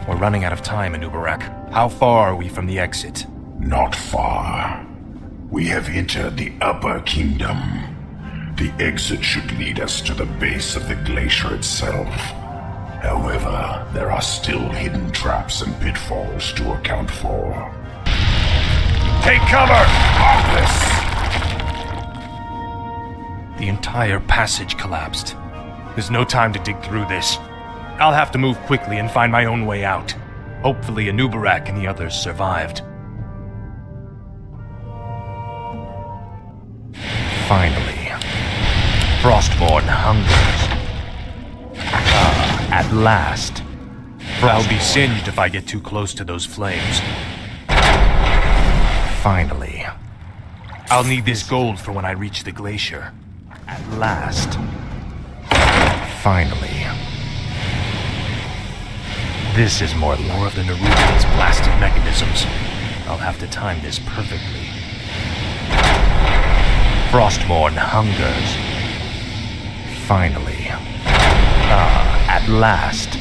We're running out of time, Anubarak. How far are we from the exit? Not far. We have entered the Upper Kingdom. The exit should lead us to the base of the glacier itself. However, there are still hidden traps and pitfalls to account for. Take cover! Office! The entire passage collapsed. There's no time to dig through this. I'll have to move quickly and find my own way out. Hopefully Anubarak and the others survived. Finally, Frostborn hungers. At last. I'll be singed if I get too close to those flames. Finally. I'll need this gold for when I reach the glacier. At last. Finally. This is more of the Nerubian's blasted mechanisms. I'll have to time this perfectly. Frostborn hungers. Finally. At last.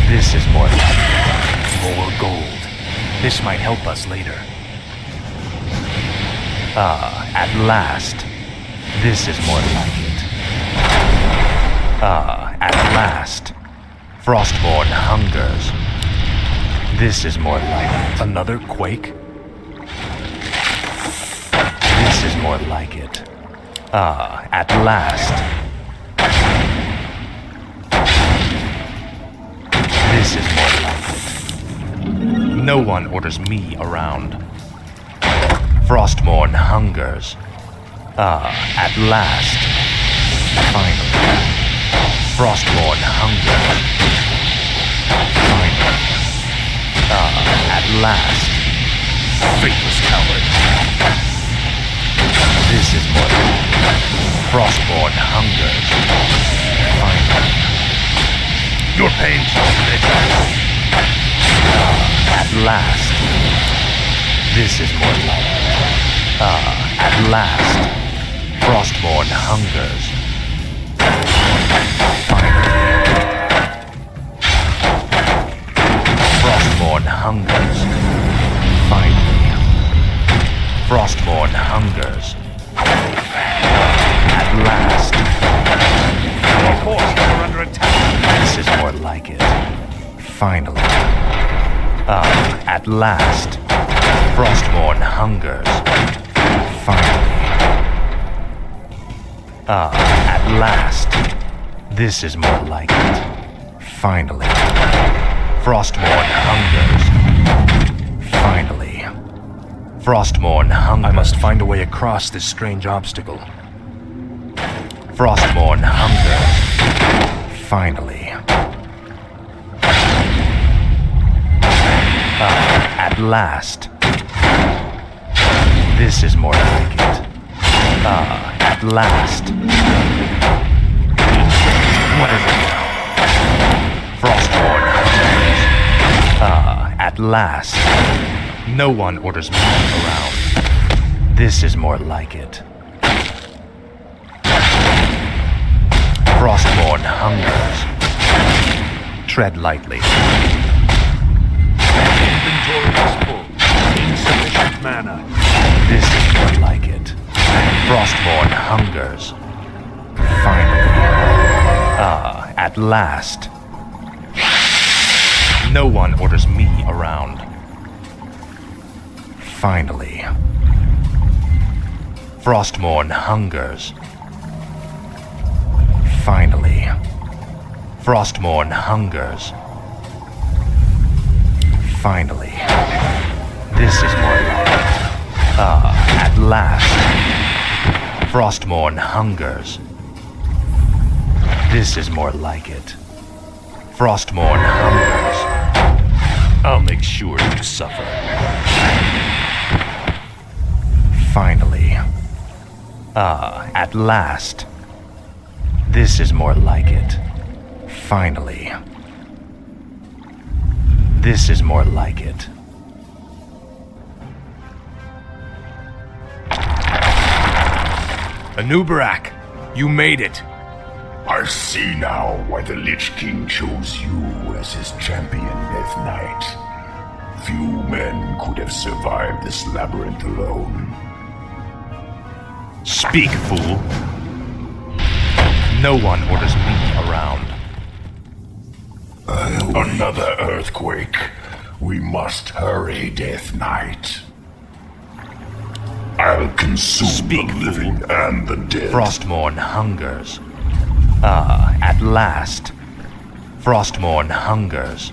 This is more like more gold. This might help us later. At last. This is more like it. At last. Frostborn hungers. This is more like it. Another quake? This is more like it. At last. This is more like it. No one orders me around. Frostborn hungers. At last. Finally. Frostborn hungers. Finally. At last. Faithless coward. This is more like it. Frostborn hungers. Finally. Your pain shall live. At last. This is more like it. At last. Frostborn hungers. Finally. Frostborn hungers. Finally. Frostborn hungers. At last. Our forces are under attack. This is more like it. Finally. At last. Frostborn hungers. Finally. At last. This is more like it. Finally. Frostborn hungers. Finally. Frostborn hungers. I must find a way across this strange obstacle. Frostborn hungers. Finally. At last. This is more like it. At last. What is it now? Frostborn hungers. At last. No one orders me around. This is more like it. Frostborn hungers. Tread lightly. Inventory is full. Insufficient mana. This is more like it. Frostborn hungers. Finally. At last. No one orders me around. Finally. Frostborn hungers. Finally. Frostborn hungers. Finally. This is more like it. At last. Frostborn hungers. This is more like it. Frostborn hungers. I'll make sure you suffer. Finally. At last. This is more like it. Finally. This is more like it. Anubarak, you made it. I see now why the Lich King chose you as his champion, Death Knight. Few men could have survived this labyrinth alone. Speak, fool. No one orders me around. Another earthquake. We must hurry, Death Knight. I'll consume Speak, the living and the dead. Frostmourne hungers. At last. Frostmourne hungers.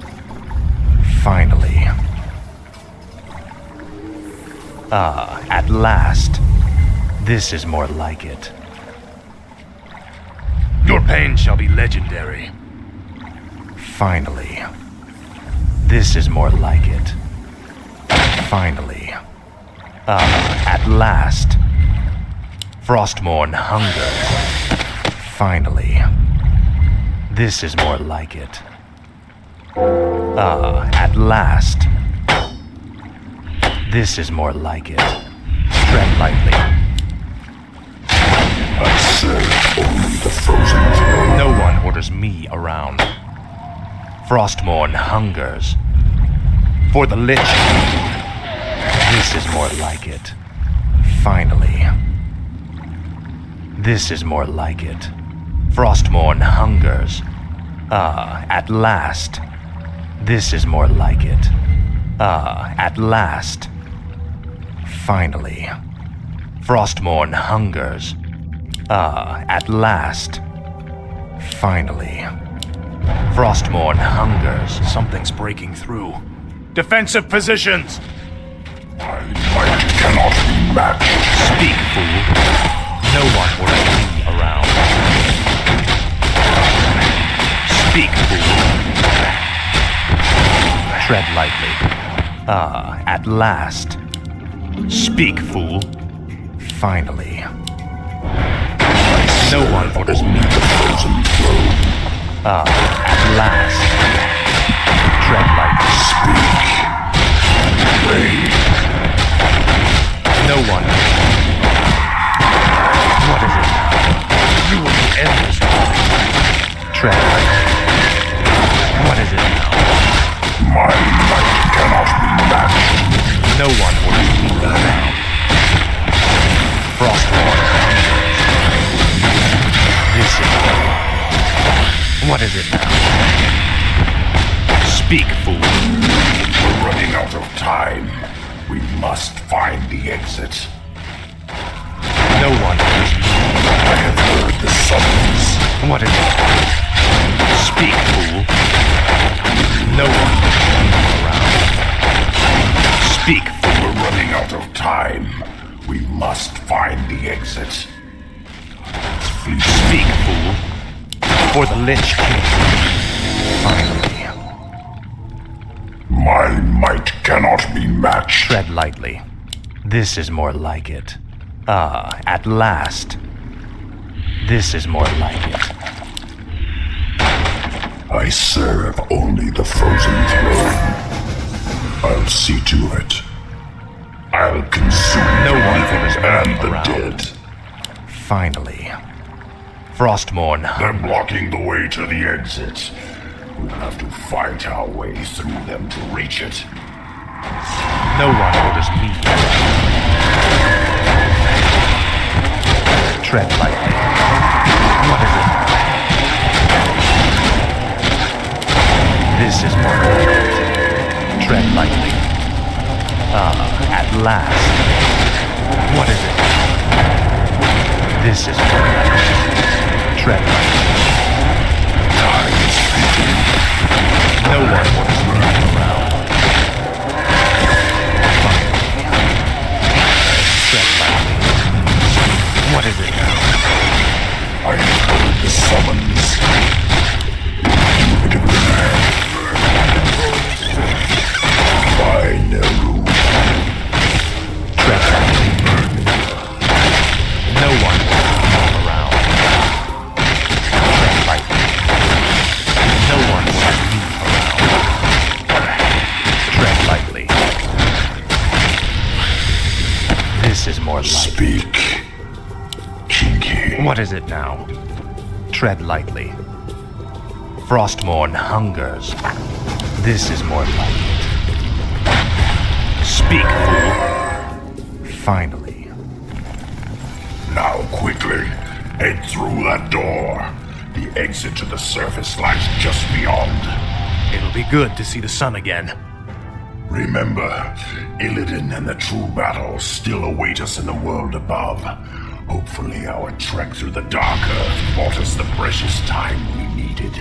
Finally. At last. This is more like it. Your pain shall be legendary. Finally. This is more like it. Finally. At last. Frostmourne hungers. Finally. This is more like it. At last. This is more like it. Tread lightly. I serve only the frozen throne. No one orders me around. Frostmourne hungers. For the Lich King. This is more like it. Finally. This is more like it. Frostmourne hungers. At last. This is more like it. At last. Finally. Frostmourne hungers. At last. Finally. Frostmourne hungers. Something's breaking through. Defensive positions! My might cannot be matched. Speak, fool. No one orders me around. Speak, fool. Tread lightly. At last. Speak, fool. Finally. No one orders me The frozen throne. at last. Tread lightly. Speak. Reign. No one. What is it now? You will be endless. Tread lightly. What is it now? My might cannot be matched. No one orders me around. Frostmourne. This is what is it now? Speak, fool. We're running out of time. We must find the exit. No one orders me. I have heard the summons. What is it? Speak, fool. No one orders me around. Speak, fool. We're running out of time. We must find the exit. Speak, fool. For the Lich King. Finally. My might cannot be matched. Tread lightly. This is more like it. At last. This is more like it. I serve only the frozen throne. I'll see to it. I'll consume No the one living orders me and the around. dead. Finally. Frostmourne. They're blocking the way to the exit. We'll have to fight our way through them to reach it. No one orders me. Tread lightly. What is it? This is more like it. Tread lightly. At last. What is it? This is more like it. Tread lightly. Time is fleeting. No one orders me around. Finally. Tread lightly. What is it now? I have heard the summons. Do it again. By Neru. Tread lightly. No one orders me around. Tread lightly. No one orders me around. Tread lightly. This is more like. Speak. Kinky. What is it now? Tread lightly. Frostmourne hungers. This is more like it. Speak, fool. Finally. Now quickly, head through that door. The exit to the surface lies just beyond. It'll be good to see the sun again. Remember, Illidan and the true battle still await us in the world above. Hopefully our trek through the Dark Earth bought us the precious time we needed.